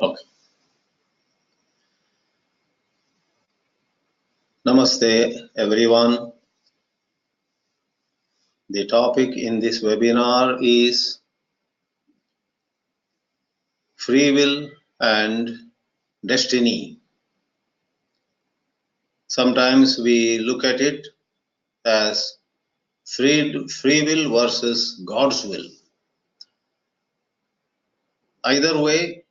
Okay. Namaste, everyone. The topic in this webinar is free will and destiny. Sometimes we look at it as free will versus God's will. Either way,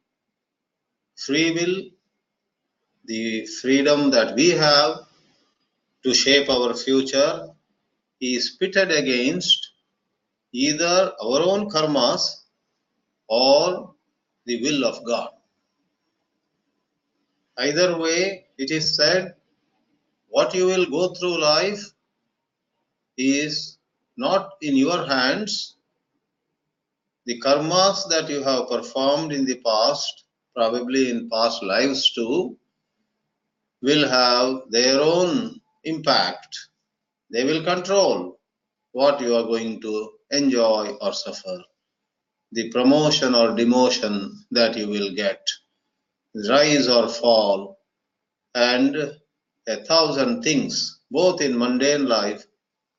free will, the freedom that we have to shape our future, is pitted against either our own karmas or the will of God. Either way, it is said, what you will go through life is not in your hands. The karmas that you have performed in the past, probably in past lives too, will have their own impact. They will control what you are going to enjoy or suffer, the promotion or demotion that you will get, rise or fall, and 1,000 things, both in mundane life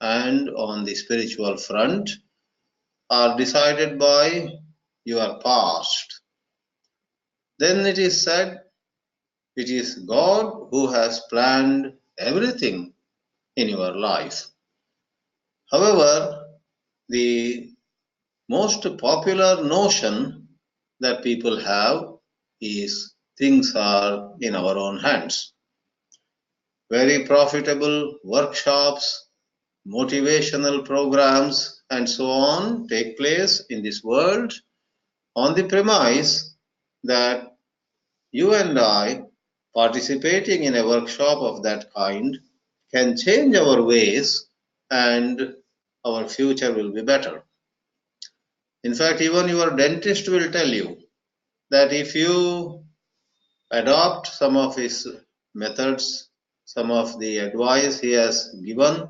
and on the spiritual front, are decided by your past. Then it is said, it is God who has planned everything in your life. However, the most popular notion that people have is things are in our own hands. Very profitable workshops, motivational programs, and so on take place in this world on the premise that you and I, participating in a workshop of that kind, can change our ways and our future will be better. In fact, even your dentist will tell you that if you adopt some of his methods, some of the advice he has given,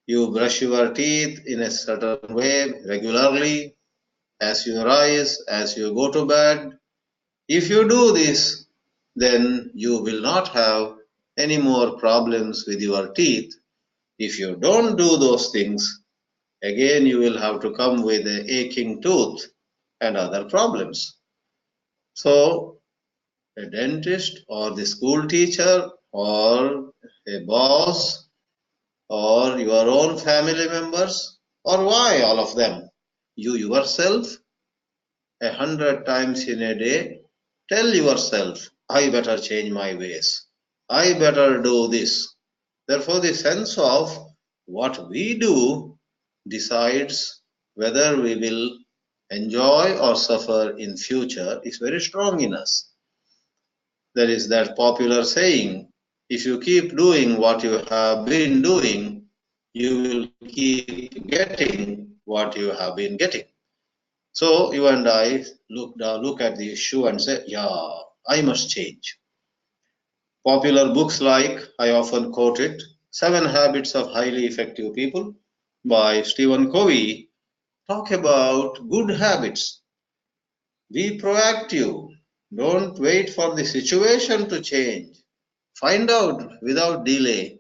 you brush your teeth in a certain way regularly, as you rise, as you go to bed. If you do this, then you will not have any more problems with your teeth. If you don't do those things, again you will have to come with an aching tooth and other problems. So, a dentist or the school teacher or a boss or your own family members, or why all of them? You yourself, 100 times in a day, tell yourself, I better change my ways. I better do this. Therefore, the sense of what we do decides whether we will enjoy or suffer in future is very strong in us. There is that popular saying, if you keep doing what you have been doing, you will keep getting what you have been getting. So you and I look at the issue and say, yeah, I must change. Popular books like, I often quote it, 7 Habits of Highly Effective People by Stephen Covey, talk about good habits. Be proactive. Don't wait for the situation to change. Find out without delay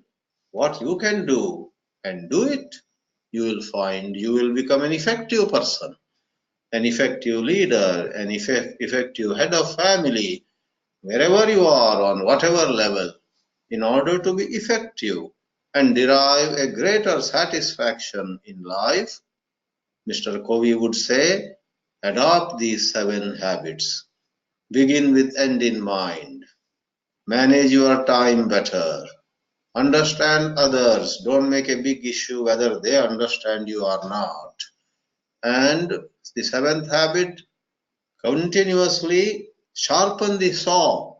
what you can do and do it. You will find you will become an effective person, an effective leader, an effective head of family, wherever you are, on whatever level. In order to be effective and derive a greater satisfaction in life, Mr. Covey would say, adopt these 7 habits. Begin with end in mind. Manage your time better. Understand others. Don't make a big issue whether they understand you or not. And the 7th habit, continuously sharpen the saw.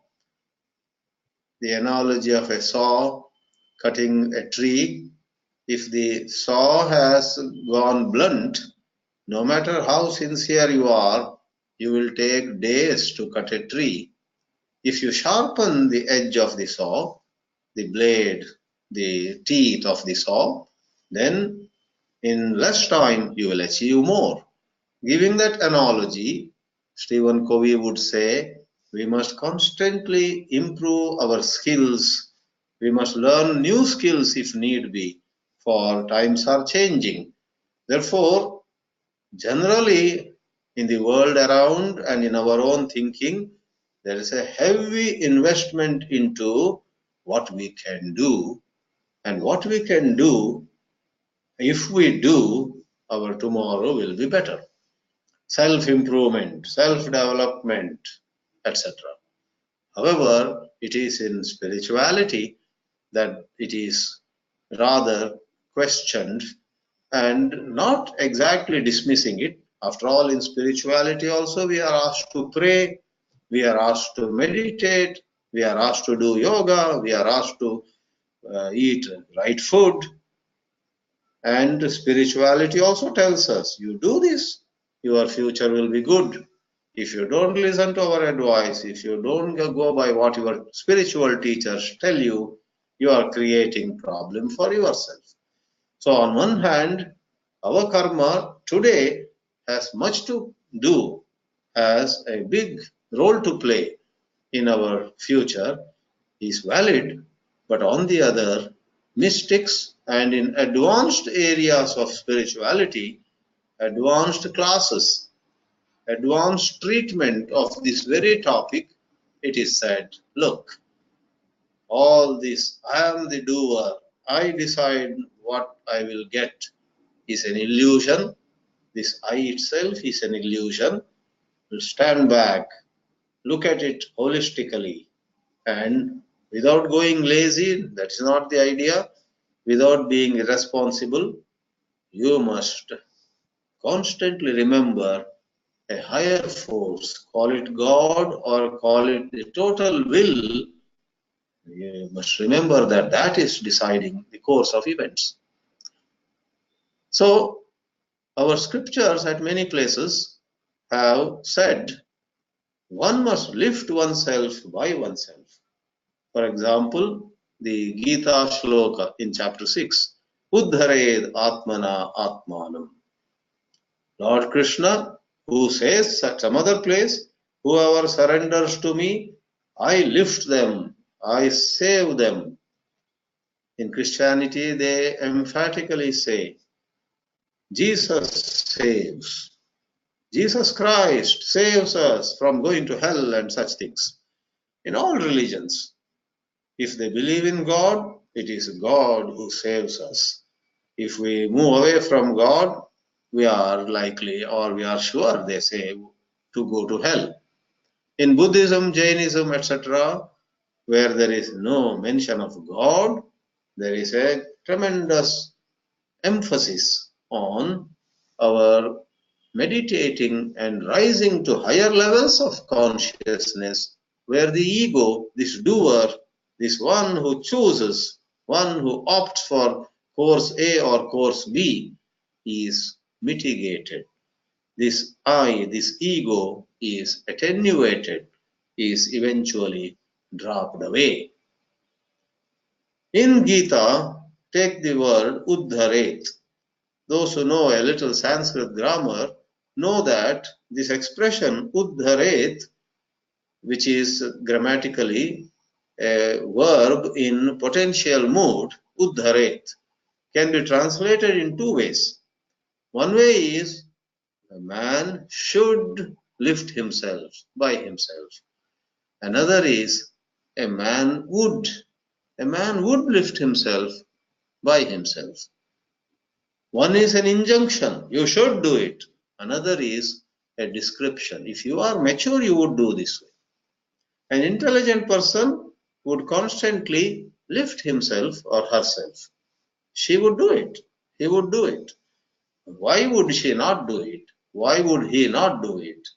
The analogy of a saw cutting a tree. If the saw has gone blunt, no matter how sincere you are, you will take days to cut a tree. If you sharpen the edge of the saw, the blade, the teeth of the saw, then in less time you will achieve more. Giving that analogy, Stephen Covey would say, We must constantly improve our skills. We must learn new skills if need be, for times are changing. Therefore, generally in the world around and in our own thinking, there is a heavy investment into what we can do, and what we can do, if we do, our tomorrow will be better. Self-improvement, self-development, etc. However, it is in spirituality that it is rather questioned and not exactly dismissing it. After all, in spirituality also we are asked to pray, we are asked to meditate, we are asked to do yoga, we are asked to eat right food. And spirituality also tells us, you do this, your future will be good. If you don't listen to our advice, if you don't go by what your spiritual teachers tell you, you are creating problem for yourself. So on one hand, our karma today has much to do, has a big role to play in our future, is valid, but on the other, mystics and in advanced areas of spirituality, advanced classes, advanced treatment of this very topic, it is said, look, all this, I am the doer, I decide what I will get, is an illusion. This I itself is an illusion. Stand back, look at it holistically, and without going lazy, that is not the idea, without being irresponsible, you must constantly remember a higher force, call it God or call it the total will. You must remember that that is deciding the course of events. So our scriptures at many places have said one must lift oneself by oneself. For example, the Geetā shloka in chapter 6, uddharet ātmanā ātmānam. Lord Krishna, who says at some other place, whoever surrenders to me, I lift them, I save them. In Christianity, they emphatically say, Jesus saves. Jesus Christ saves us from going to hell and such things. In all religions, if they believe in God, it is God who saves us. If we move away from God, we are likely, or we are sure, they say, to go to hell. In Buddhism, Jainism, etc., where there is no mention of God, there is a tremendous emphasis on our meditating and rising to higher levels of consciousness, where the ego, this doer, this one who chooses, one who opts for course A or course B, is mitigated. This I, this ego, is attenuated, is eventually dropped away. In Gita, take the word uddharet. Those who know a little Sanskrit grammar know that this expression uddharet, which is grammatically a verb in potential mood, uddharet, can be translated in two ways. One way is a man should lift himself by himself. Another is a man would lift himself by himself. One is an injunction, you should do it. Another is a description. If you are mature, you would do this way. An intelligent person would constantly lift himself or herself. She would do it. He would do it. Why would she not do it? Why would he not do it?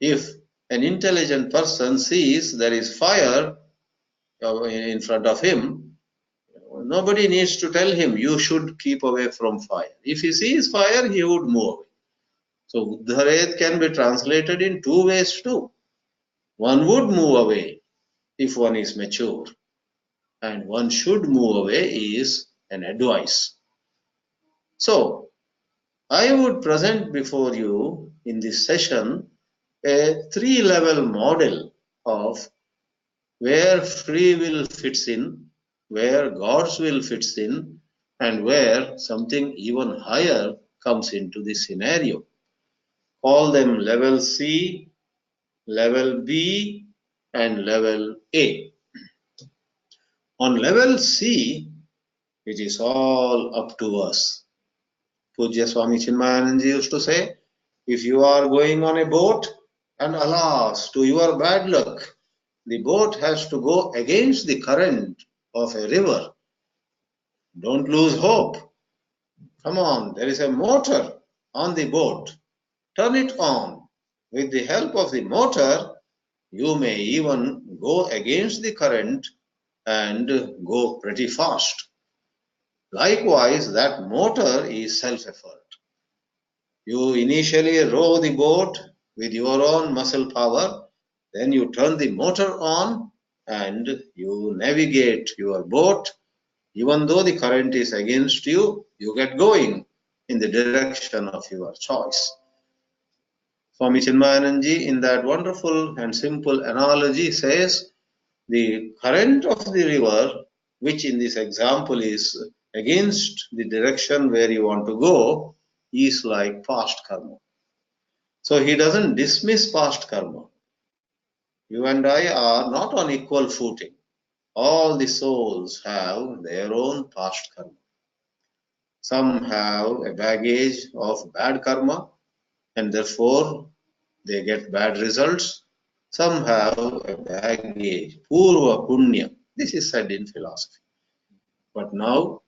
If an intelligent person sees there is fire in front of him, nobody needs to tell him, you should keep away from fire. If he sees fire, he would move away. So, uddharet can be translated in two ways too. One would move away if one is mature, and one should move away is an advice. So, I would present before you in this session a three-level model of where free will fits in, where God's will fits in, and where something even higher comes into the scenario. Call them level C, level B, and level A. On level C, it is all up to us. Pujya Swami Chinmayananda used to say, if you are going on a boat, and alas, to your bad luck, the boat has to go against the current of a river, don't lose hope. Come on, there is a motor on the boat. Turn it on. With the help of the motor, you may even go against the current and go pretty fast. Likewise, that motor is self-effort. You initially row the boat with your own muscle power, then you turn the motor on and you navigate your boat. Even though the current is against you, you get going in the direction of your choice. Swami Chinmayananda, in that wonderful and simple analogy, says the current of the river, which in this example is against the direction where you want to go, is like past karma. So he doesn't dismiss past karma. You and I are not on equal footing. All the souls have their own past karma. Some have a baggage of bad karma and therefore they get bad results. Some have a baggage, purva punya. This is said in philosophy. But now,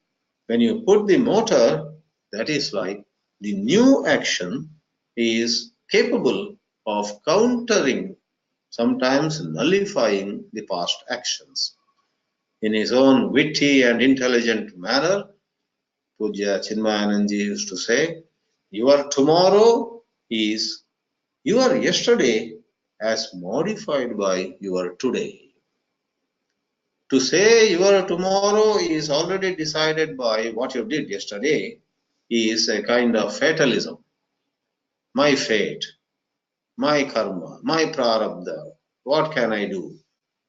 when you put the motor, that is like the new action is capable of countering, sometimes nullifying the past actions. In his own witty and intelligent manner, Pujya Chinmayananda used to say, your tomorrow is your yesterday as modified by your today. To say your tomorrow is already decided by what you did yesterday is a kind of fatalism. My fate, my karma, my prarabdha, what can I do?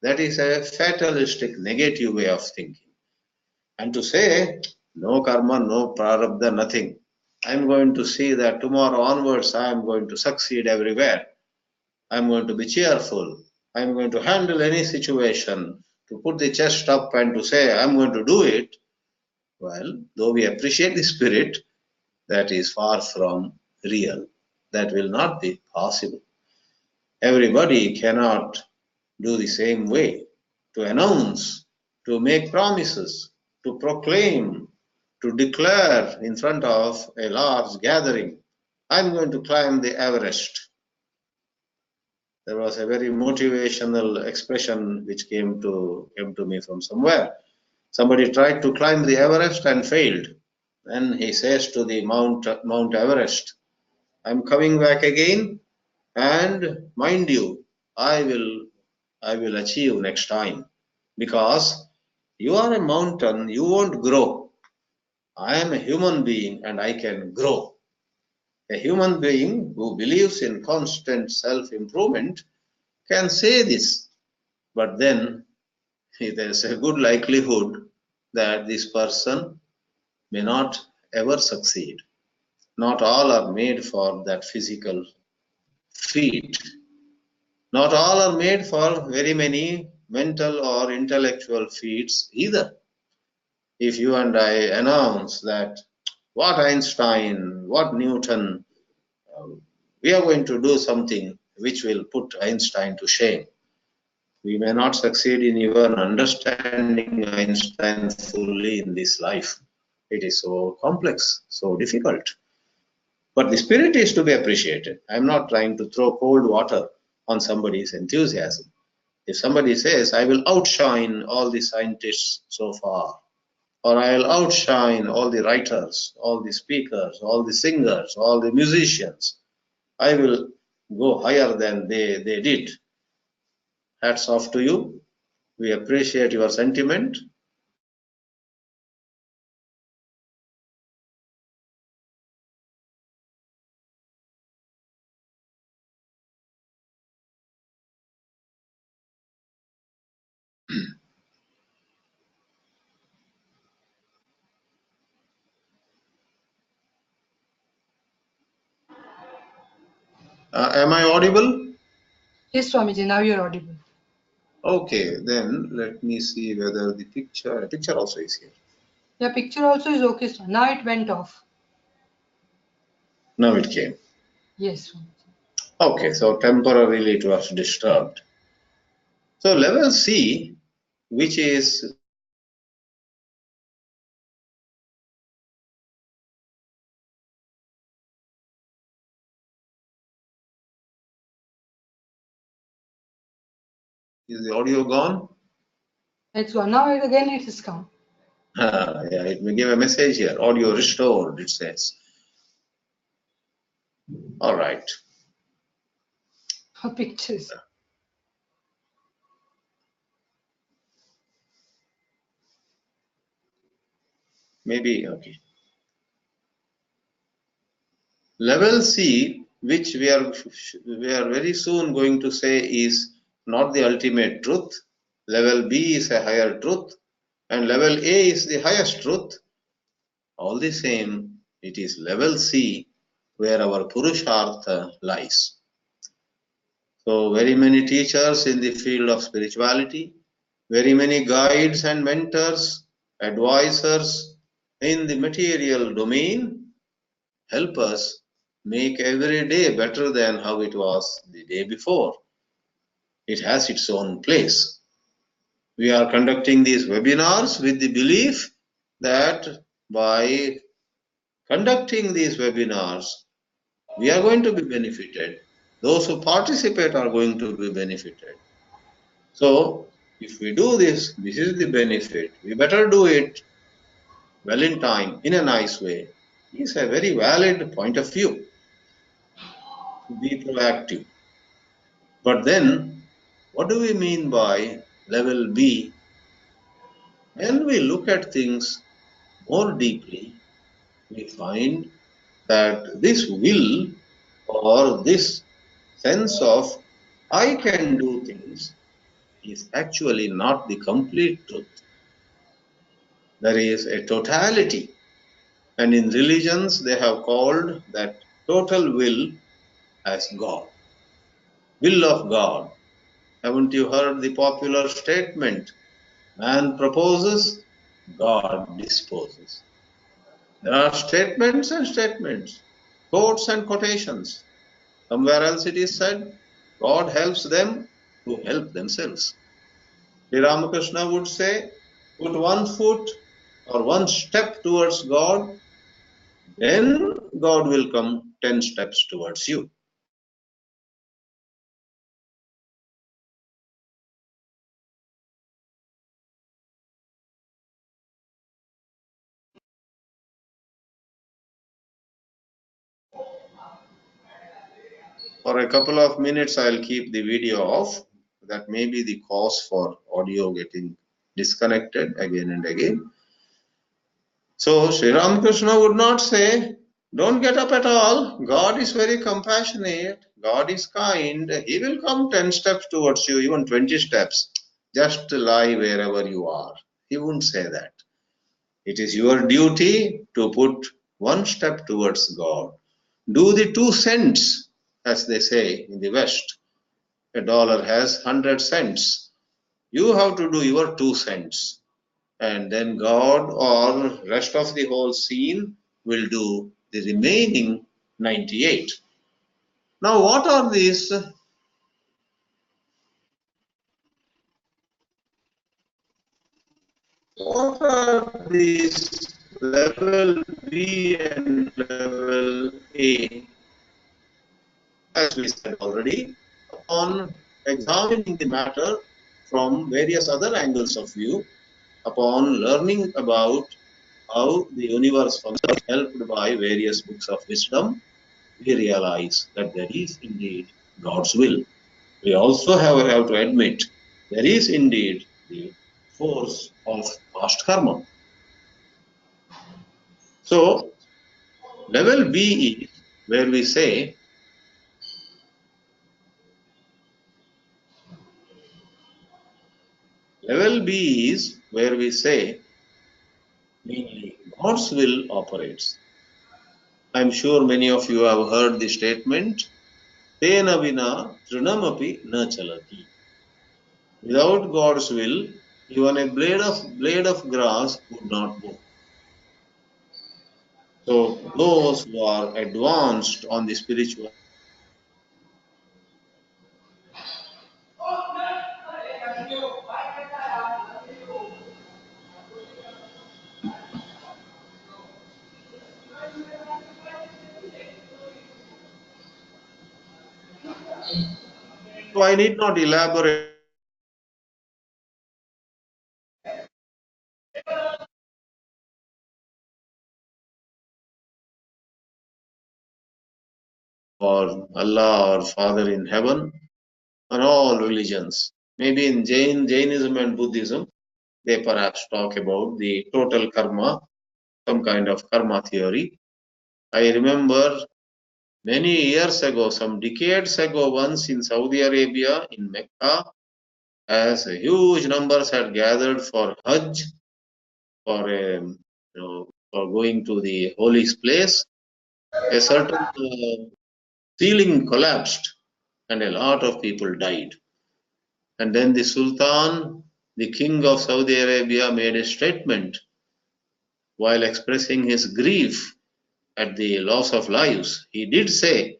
That is a fatalistic, negative way of thinking. And to say, no karma, no prarabdha, nothing. I'm going to see that tomorrow onwards I am going to succeed everywhere. I'm going to be cheerful. I'm going to handle any situation. To put the chest up and to say, I'm going to do it. Well, though we appreciate the spirit, that is far from real. That will not be possible. Everybody cannot do the same way. To announce, to make promises, to proclaim, to declare in front of a large gathering, I'm going to climb the Everest. There was a very motivational expression which came to me from somewhere. Somebody tried to climb the Everest and failed. Then he says to the Mount Everest, I'm coming back again, and mind you, I will achieve next time, because you are a mountain, you won't grow. I am a human being and I can grow. A human being who believes in constant self-improvement can say this, but then there's a good likelihood that this person may not ever succeed. Not all are made for that physical feat. Not all are made for very many mental or intellectual feats either. If you and I announce that what Einstein, what Newton, we are going to do something which will put Einstein to shame. We may not succeed in even understanding Einstein fully in this life. It is so complex, so difficult. But the spirit is to be appreciated. I'm not trying to throw cold water on somebody's enthusiasm. If somebody says, I will outshine all the scientists so far, or I'll outshine all the writers, all the speakers, all the singers, all the musicians, I will go higher than they did. Hats off to you. We appreciate your sentiment. Am I audible? Yes, Swamiji, now you're audible. Okay, then let me see whether the picture also is here. Your picture also is okay, sir. Now it went off. Now it came. Yes, Swamiji. Okay, so temporarily it was disturbed. So level C, which is the audio gone? It's gone. Now again it is come. Yeah, it may give a message here. Audio restored, it says. All right. Pictures. Maybe, okay. Level C, which we are very soon going to say is not the ultimate truth. Level B is a higher truth, and level A is the highest truth. All the same, it is level C where our Purushartha lies. So, very many teachers in the field of spirituality, very many guides and mentors, advisors in the material domain help us make every day better than how it was the day before. It has its own place. We are conducting these webinars with the belief that by conducting these webinars, we are going to be benefited. Those who participate are going to be benefited. So, if we do this, this is the benefit. We better do it well in time, in a nice way. It's a very valid point of view to be proactive. But then, what do we mean by level B? When we look at things more deeply, we find that this will or this sense of I can do things is actually not the complete truth. There is a totality, and in religions they have called that total will as God, will of God. Haven't you heard the popular statement, man proposes, God disposes? There are statements and statements, quotes and quotations. Somewhere else it is said, God helps them who help themselves. Shri Ramakrishna would say, put one foot or one step towards God, then God will come 10 steps towards you. For a couple of minutes, I'll keep the video off. That may be the cause for audio getting disconnected again and again. So Sri Ramakrishna would not say, don't get up at all. God is very compassionate. God is kind. He will come 10 steps towards you, even 20 steps. Just lie wherever you are. He wouldn't say that. It is your duty to put one step towards God. Do the 2 cents, as they say in the West. A dollar has 100 cents. You have to do your 2 cents. And then God or rest of the whole scene will do the remaining 98. Now, what are these? What are these level B and level A? As we said already, upon examining the matter from various other angles of view, upon learning about how the universe functions, helped by various books of wisdom, we realize that there is indeed God's will. We also have to admit there is indeed the force of past karma. So, level B is where we say, mainly God's will operates. I'm sure many of you have heard the statement, Tena vina trinamapi na chalati. Without God's will, even a blade of grass would not move. So those who are advanced on the spiritual, so I need not elaborate or Allah or Father in heaven or all religions. Maybe in Jainism and Buddhism, they perhaps talk about the total karma, some kind of karma theory. I remember many years ago, some decades ago, once in Saudi Arabia, in Mecca, as huge numbers had gathered for Hajj, for going to the holy place, a certain ceiling collapsed and a lot of people died. And then the Sultan, the king of Saudi Arabia, made a statement while expressing his grief at the loss of lives. He did say,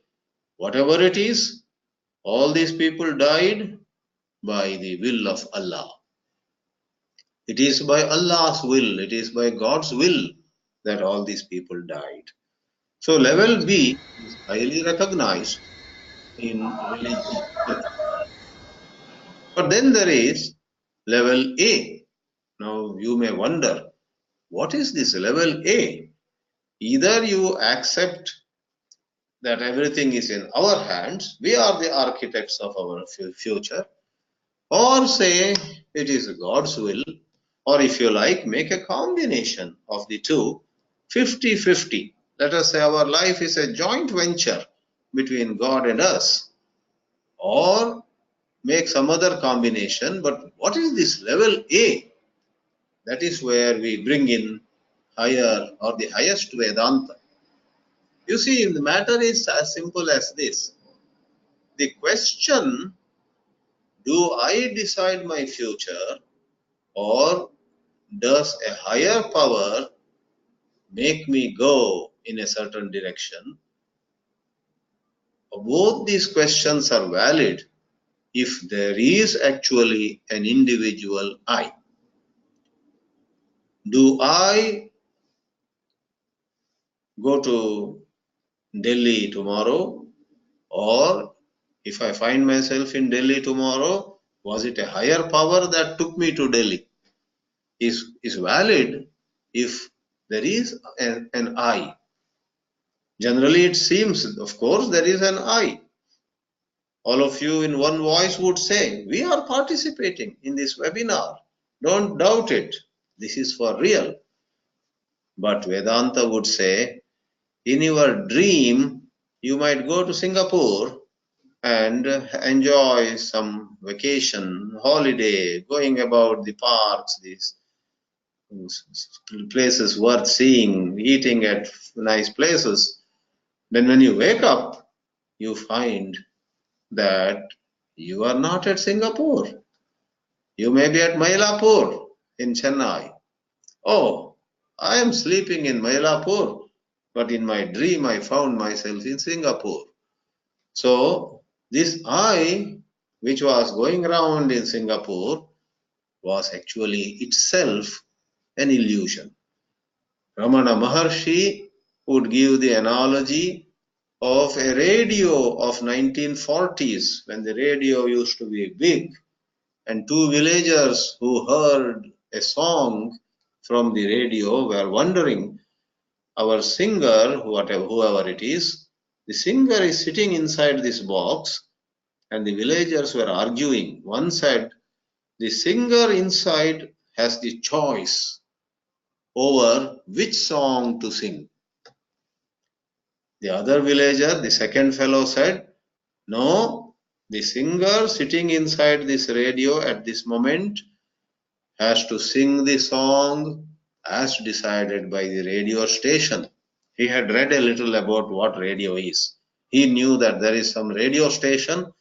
whatever it is, all these people died by the will of Allah. It is by Allah's will, it is by God's will that all these people died. So level B is highly recognized in religion. But then there is level A. Now you may wonder, what is this level A? Either you accept that everything is in our hands, we are the architects of our future, or say it is God's will, or if you like, make a combination of the two, 50-50. Let us say our life is a joint venture between God and us, or make some other combination. But what is this level A? That is where we bring in higher or the highest Vedānta. You see, the matter is as simple as this. The question, do I decide my future, or does a higher power make me go in a certain direction? Both these questions are valid if there is actually an individual I. Do I go to Delhi tomorrow, or if I find myself in Delhi tomorrow, was it a higher power that took me to Delhi? Is valid if there is an I. Generally, it seems, of course, there is an I. All of you in one voice would say, we are participating in this webinar. Don't doubt it. This is for real. But Vedanta would say, in your dream, you might go to Singapore and enjoy some vacation, holiday, going about the parks, these places worth seeing, eating at nice places. Then when you wake up, you find that you are not at Singapore. You may be at Mylapore in Chennai. Oh, I am sleeping in Mylapore, but in my dream I found myself in Singapore. So this I, which was going around in Singapore, was actually itself an illusion. Ramana Maharshi would give the analogy of a radio of 1940s, when the radio used to be big, and two villagers who heard a song from the radio were wondering, our singer, whoever it is, the singer is sitting inside this box, and the villagers were arguing. One said, the singer inside has the choice over which song to sing. The other villager, the second fellow, said, no, the singer sitting inside this radio at this moment has to sing the song as decided by the radio station. He had read a little about what radio is. He knew that there is some radio station,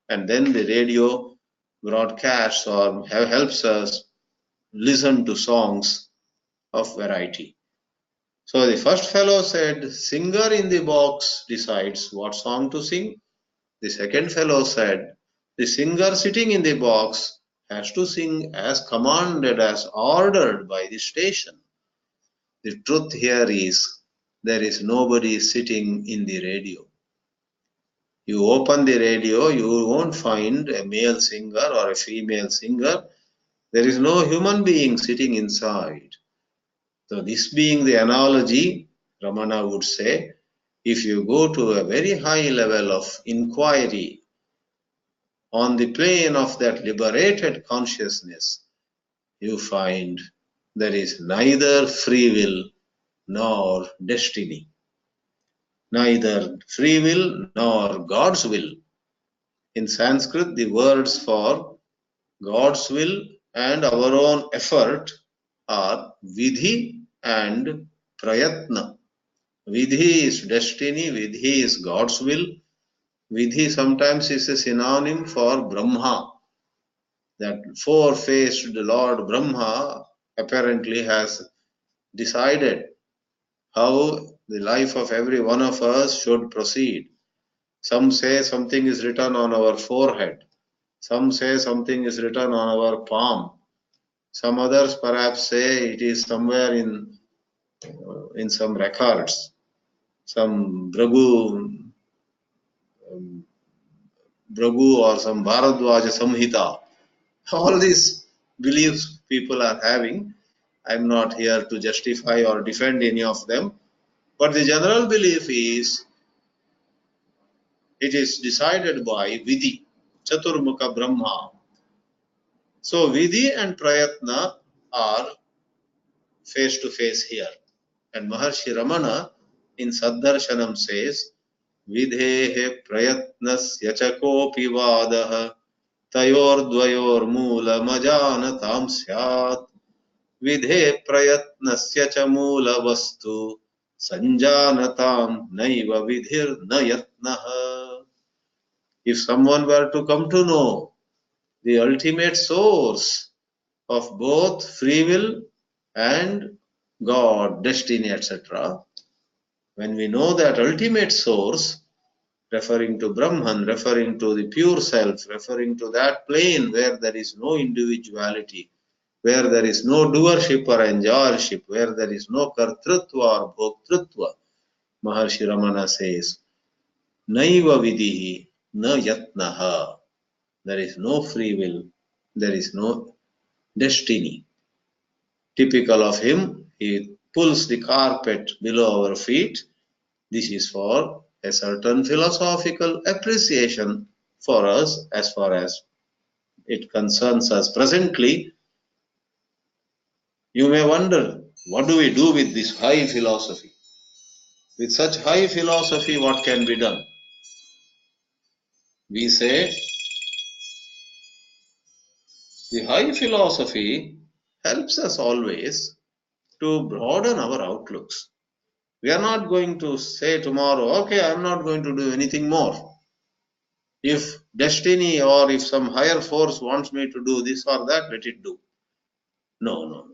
and then the radio broadcasts or helps us listen to songs of variety. So the first fellow said, singer in the box decides what song to sing. The second fellow said, the singer sitting in the box has to sing as commanded, as ordered by the station. The truth here is, there is nobody sitting in the radio. You open the radio, you won't find a male singer or a female singer. There is no human being sitting inside. So this being the analogy, Ramana would say, if you go to a very high level of inquiry on the plane of that liberated consciousness, you find there is neither free will nor destiny, neither free will nor God's will. In Sanskrit, the words for God's will and our own effort are vidhi and prayatna. Vidhi is destiny, vidhi is God's will. Vidhi sometimes is a synonym for Brahma. That four-faced Lord Brahma apparently has decided how the life of every one of us should proceed. Some say something is written on our forehead. Some say something is written on our palm. Some others perhaps say it is somewhere in some records. Some Braghu or some Bharadwaja Samhita. All these beliefs people are having. I'm not here to justify or defend any of them. But the general belief is, it is decided by Vidhi, Chaturmukha Brahma. So Vidhi and Prayatna are face to face here. And Maharshi Ramana in Saddarshanam says, Vidhehe prayatnasya chakopi vadaha tayor dvayor moola majanatam syat vidhe prayatnasya cha moola vastu sanjanatam naiva vidhir-na yatnah. If someone were to come to know the ultimate source of both free will and God, destiny, etc., when we know that ultimate source, referring to Brahman, referring to the pure self, referring to that plane where there is no individuality, where there is no doership or enjoyership, where there is no kartrutva or bhoktrutva, Maharshi Ramana says, naiva vidhi na yatnah. There is no free will, there is no destiny. Typical of him, he pulls the carpet below our feet. This is for a certain philosophical appreciation for us as far as it concerns us presently. You may wonder, what do we do with this high philosophy? With such high philosophy, what can be done? We say, the high philosophy helps us always to broaden our outlooks. We are not going to say tomorrow, okay, I am not going to do anything more. If destiny or if some higher force wants me to do this or that, let it do. No.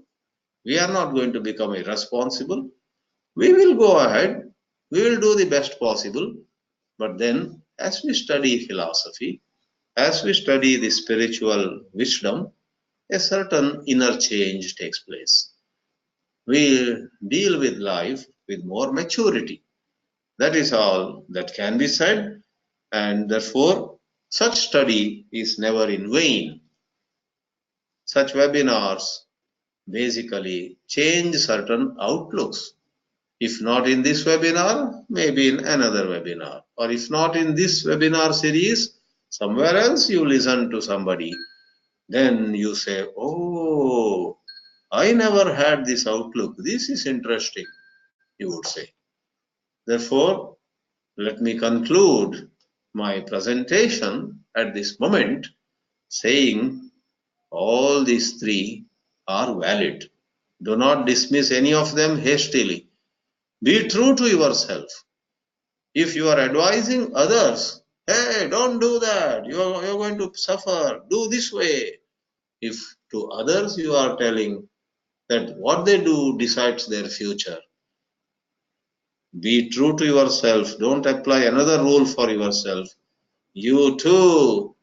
We are not going to become irresponsible. We will go ahead. We will do the best possible. But then, as we study philosophy, as we study the spiritual wisdom, a certain inner change takes place. We deal with life with more maturity. That is all that can be said, and therefore such study is never in vain. Such webinars basically change certain outlooks. If not in this webinar, maybe in another webinar. Or if not in this webinar series, somewhere else you listen to somebody. Then you say, oh, I never had this outlook. This is interesting, you would say. Therefore, let me conclude my presentation at this moment saying all these three are valid. Do not dismiss any of them hastily. Be true to yourself. If you are advising others, hey, don't do that, you're going to suffer, do this way. If to others you are telling that what they do decides their future, be true to yourself, don't apply another rule for yourself. You too,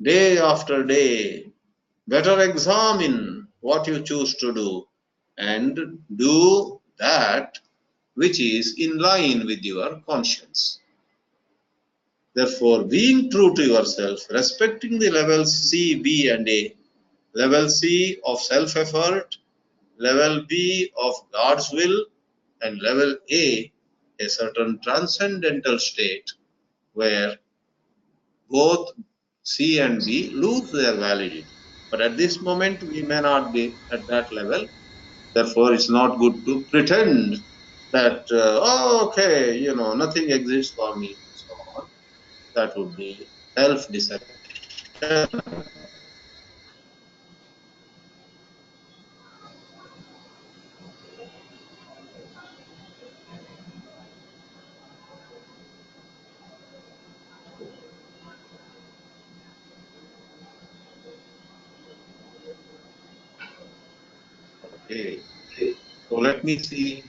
day after day, better examine what you choose to do and do that which is in line with your conscience. Therefore, being true to yourself, respecting the levels C, B, and A, level C of self-effort, level B of God's will, and level A, a certain transcendental state where both C and B lose their validity. But at this moment, we may not be at that level. Therefore, it's not good to pretend that, oh, okay, nothing exists for me, and so on. That would be self-deception. Okay. So let me see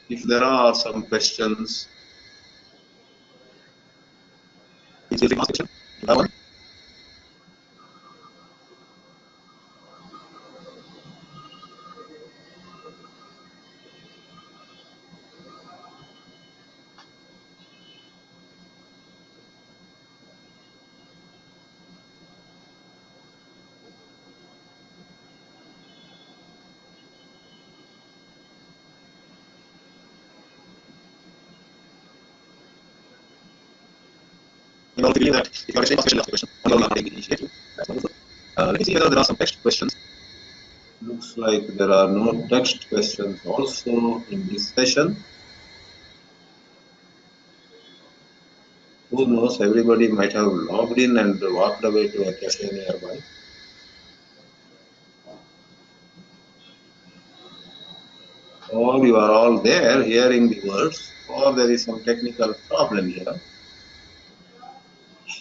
if there are some questions. You also believe that if you are a question, you are taking initiative. That's wonderful. Let me see whether there are some text questions. Looks like there are no text questions also in this session. Who knows, everybody might have logged in and walked away to a cafe nearby. Or you are all there hearing the words, or there is some technical problem here.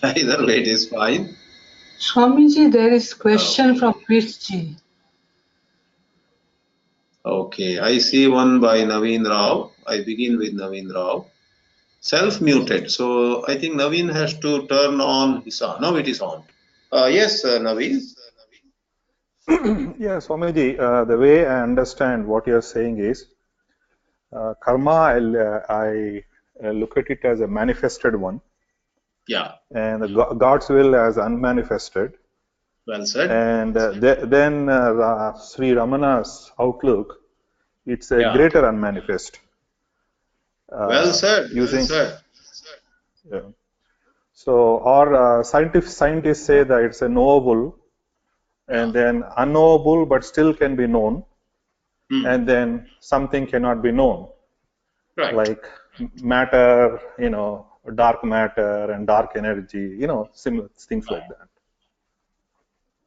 Either way, it is fine. Swamiji, there is question from Krishji. Okay, I see one by Naveen Rao. I begin with Naveen Rao. Self-muted. So I think Naveen has to turn on his sound. Now it is on. Yes, Naveen. Yeah, Swamiji, the way I understand what you're saying is karma, I look at it as a manifested one. Yeah. And God's will as unmanifested. Well said. And then Shri Ramana's outlook, it's a greater unmanifest. Well said. Using, well said. Yeah. So, or scientists say that it's a knowable, and then unknowable, but still can be known, and then something cannot be known, right. Like matter, dark matter and dark energy, similar things like that.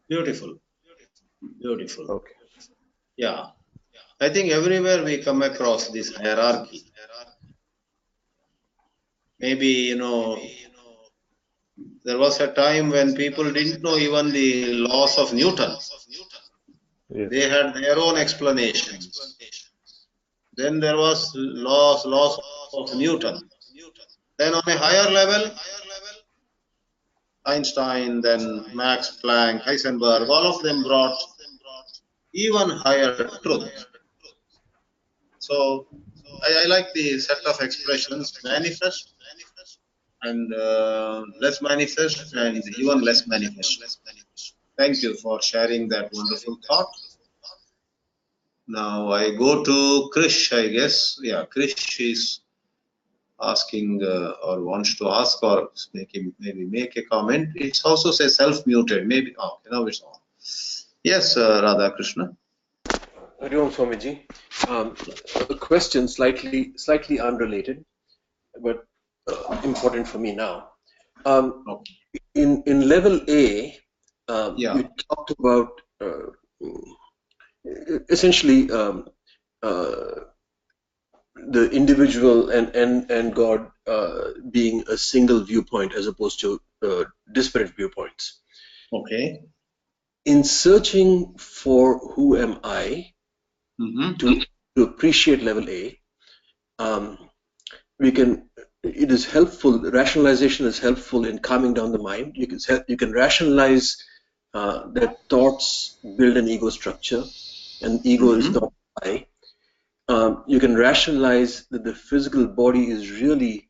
Beautiful. Beautiful. Okay. Yeah. I think everywhere we come across this hierarchy. Maybe, there was a time when people didn't know even the laws of Newton. Yes. They had their own explanations. Then there was laws of Newton. Then on a higher level, Einstein, then Max Planck, Heisenberg, all of them brought even higher truth. So I like the set of expressions: manifest and less manifest and even less manifest. Thank you for sharing that wonderful thought. Now I go to Krish, I guess. Yeah, Krish is asking or wants to ask or maybe make a comment. It also says self-muted. Maybe okay, now it's on. Yes, Radha Krishna. Hari Om Swamiji. A question slightly unrelated, but important for me now. In level A, you talked about essentially the individual and God being a single viewpoint as opposed to disparate viewpoints. Okay. In searching for who am I, to appreciate level A, it is helpful, rationalization is helpful in calming down the mind. You can rationalize that thoughts build an ego structure, and ego is not I. You can rationalize that the physical body is really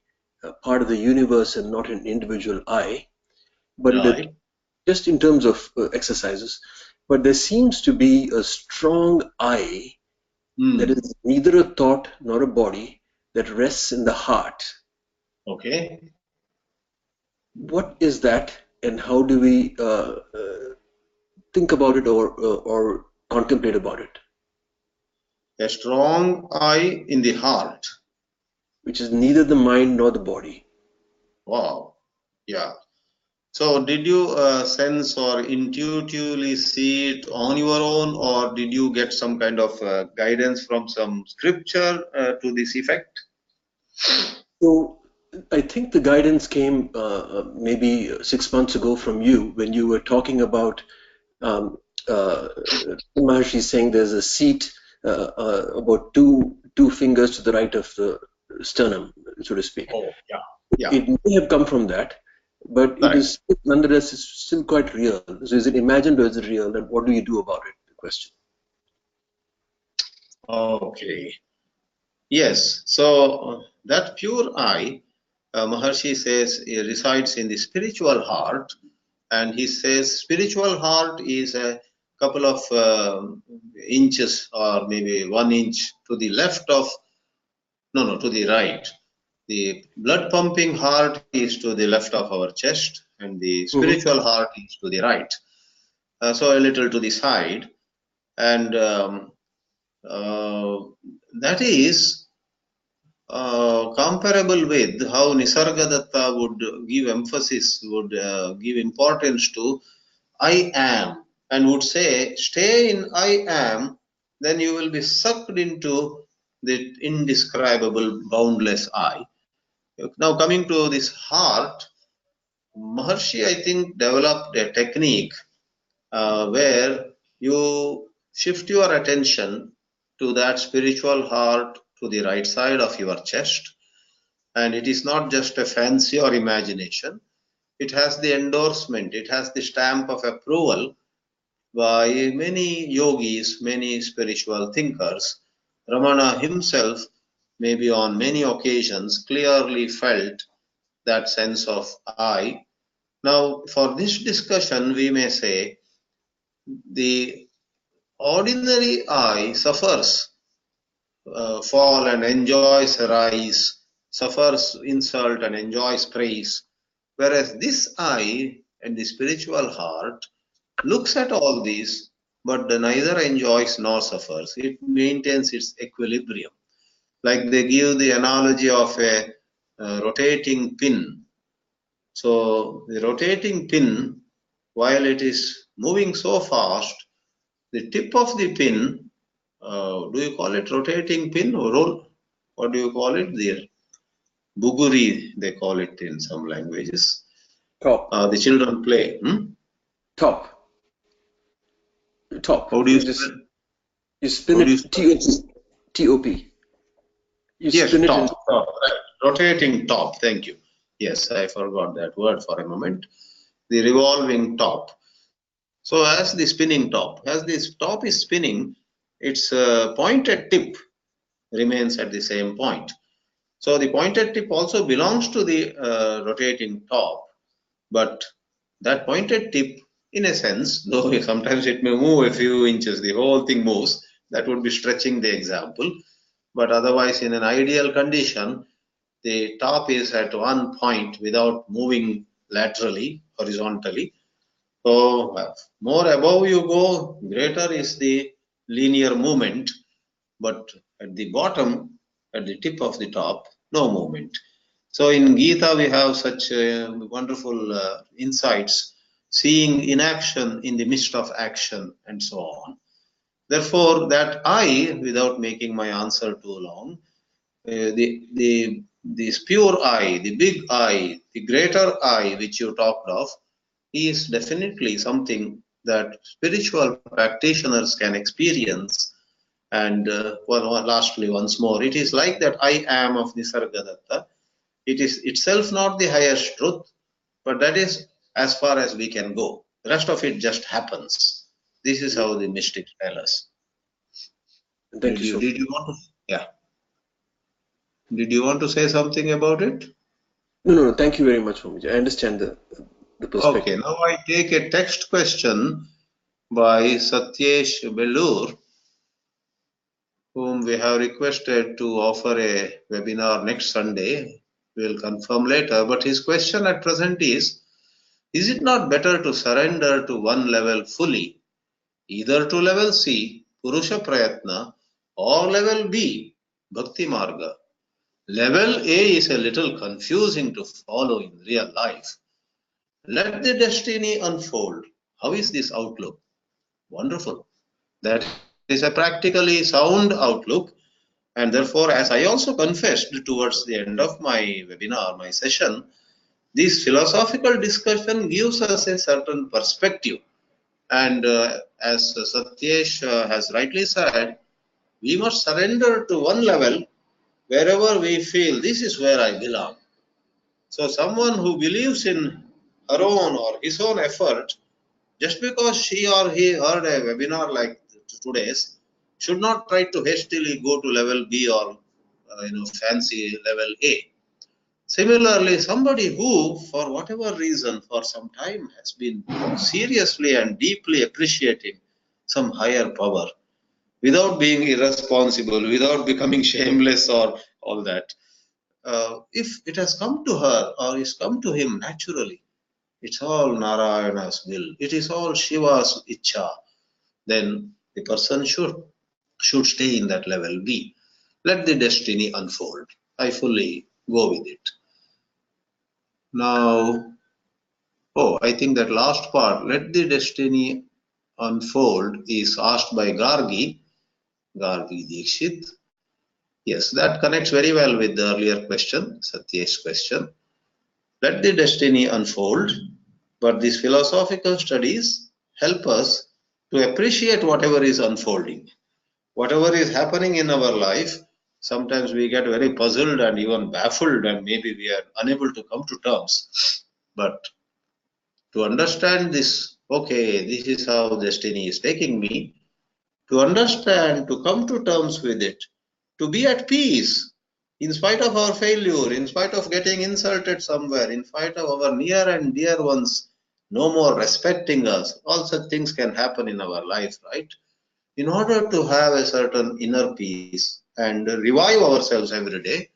part of the universe and not an individual I. But Right. just in terms of exercises, but there seems to be a strong I that is neither a thought nor a body, that rests in the heart. Okay. What is that, and how do we think about it or contemplate about it? A strong I in the heart. Which is neither the mind nor the body. Wow. Yeah. So did you sense or intuitively see it on your own, or did you get some kind of guidance from some scripture to this effect? So I think the guidance came maybe 6 months ago from you, when you were talking about Maharshi saying there's a seat about two fingers to the right of the sternum, so to speak. Oh, yeah. Yeah. It may have come from that, but it is nonetheless still quite real. So is it imagined or is it real, and what do you do about it? The question. Okay. Yes. So that pure I, Maharshi says, resides in the spiritual heart, and he says spiritual heart is a couple of inches or maybe 1 inch to the left of, to the right. The blood pumping heart is to the left of our chest, and the spiritual heart is to the right. So a little to the side, and that is comparable with how Nisargadatta would give emphasis, would give importance to I am, and would say, stay in I am, then you will be sucked into the indescribable, boundless I. Now coming to this heart, Maharshi, I think, developed a technique where you shift your attention to that spiritual heart to the right side of your chest. And it is not just a fancy or imagination. It has the endorsement, it has the stamp of approval by many yogis, many spiritual thinkers. Ramana himself, maybe on many occasions, clearly felt that sense of I. Now, for this discussion, we may say the ordinary I suffers fall and enjoys rise, suffers insult and enjoys praise, whereas this I and the spiritual heart looks at all these, but neither enjoys nor suffers. It maintains its equilibrium. Like they give the analogy of a rotating pin. So the rotating pin, while it is moving so fast, the tip of the pin, do you call it rotating pin or roll? What do you call it? The buguri, they call it in some languages. Top. The children play. Top. How do you spell? You spin it T-O-P. Yes, top. Right. Rotating top. Thank you. Yes, I forgot that word for a moment. The revolving top. So as the spinning top, as this top is spinning, its pointed tip remains at the same point. So the pointed tip also belongs to the rotating top, but that pointed tip, in a sense, though sometimes it may move a few inches, the whole thing moves, that would be stretching the example. But otherwise, in an ideal condition, the top is at one point without moving laterally, horizontally. So more above you go, greater is the linear movement, but at the bottom, at the tip of the top, no movement. So in Geetā we have such wonderful insights, seeing inaction in the midst of action and so on. Therefore, that I, without making my answer too long, this pure I, the big I, the greater I which you talked of, is definitely something that spiritual practitioners can experience. And lastly, once more, it is like that I am of Nisargadatta. It is itself not the highest truth, but that is as far as we can go. The rest of it just happens. This is how the mystics tell us. Thank you so much. Did you want to? Yeah. Did you want to say something about it? No. Thank you very much, Swamiji. I understand the perspective. Okay. Now I take a text question by Satyesh Bellur, whom we have requested to offer a webinar next Sunday. We will confirm later. But his question at present is it not better to surrender to one level fully, either to level C, Purusha Prayatna, or level B, Bhakti Marga? Level A is a little confusing to follow in real life. Let the destiny unfold. How is this outlook? Wonderful. That is a practically sound outlook. And therefore, as I also confessed towards the end of my webinar, my session, this philosophical discussion gives us a certain perspective. And as Satyesh has rightly said, we must surrender to one level wherever we feel this is where I belong. So someone who believes in her own or his own effort, just because she or he heard a webinar like today's, should not try to hastily go to level B or fancy level A. Similarly, somebody who, for whatever reason, for some time has been seriously and deeply appreciating some higher power, without being irresponsible, without becoming shameless or all that, if it has come to her or is come to him naturally, it's all Narayana's will, it is all Shiva's Icha, then the person should stay in that level B. Let the destiny unfold. I fully go with it. Now, I think that last part, let the destiny unfold, is asked by Gargi Dikshit. Yes, that connects very well with the earlier question, Satyesh's question. Let the destiny unfold, but these philosophical studies help us to appreciate whatever is unfolding. Whatever is happening in our life, sometimes we get very puzzled and even baffled, and maybe we are unable to come to terms. But to understand this, okay, this is how destiny is taking me, to understand, to come to terms with it, to be at peace, in spite of our failure, in spite of getting insulted somewhere, in spite of our near and dear ones no more respecting us, all such things can happen in our life, right? In order to have a certain inner peace and revive ourselves every day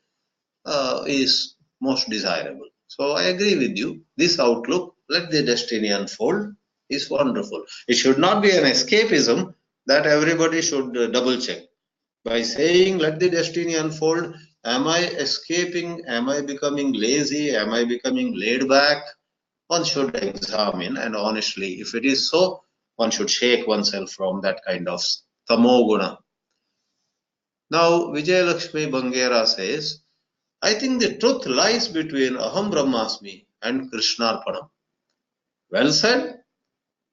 is most desirable. So I agree with you. This outlook, let the destiny unfold, is wonderful. It should not be an escapism that everybody should double check. By saying, let the destiny unfold, am I escaping? Am I becoming lazy? Am I becoming laid back? One should examine, and honestly, if it is so, one should shake oneself from that kind of tamoguna. Now, Vijayalakshmi Bangera says, I think the truth lies between Aham Brahmasmi and Krishnarpanam. Well said.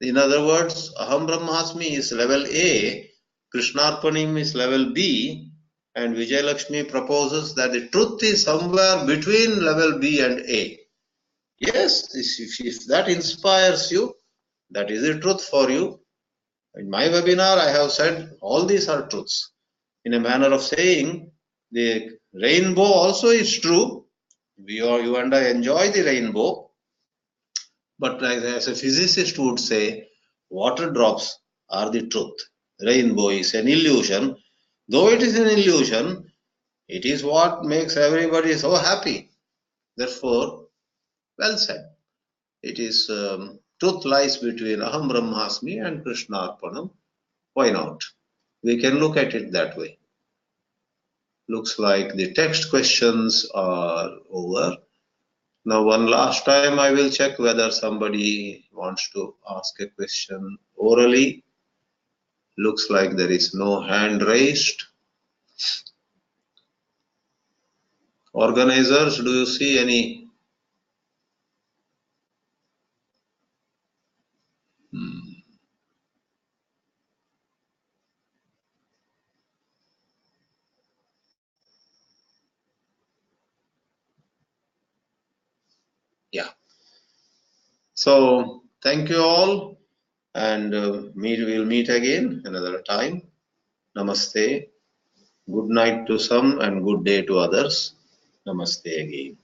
In other words, Aham Brahmasmi is level A, Krishnarpanam is level B, and Vijayalakshmi proposes that the truth is somewhere between level B and A. Yes, if that inspires you, that is the truth for you. In my webinar, I have said all these are truths. In a manner of saying, the rainbow also is true. You and I enjoy the rainbow. But as a physicist would say, water drops are the truth. Rainbow is an illusion. Though it is an illusion, it is what makes everybody so happy. Therefore, well said. It is truth lies between Aham Brahmasmi and Krishna Arpanam. Why not? We can look at it that way. Looks like the text questions are over. Now, one last time I will check whether somebody wants to ask a question orally. Looks like there is no hand raised. Organizers, do you see any? Yeah. So thank you all, and we'll meet again another time. Namaste. Good night to some and good day to others. Namaste again.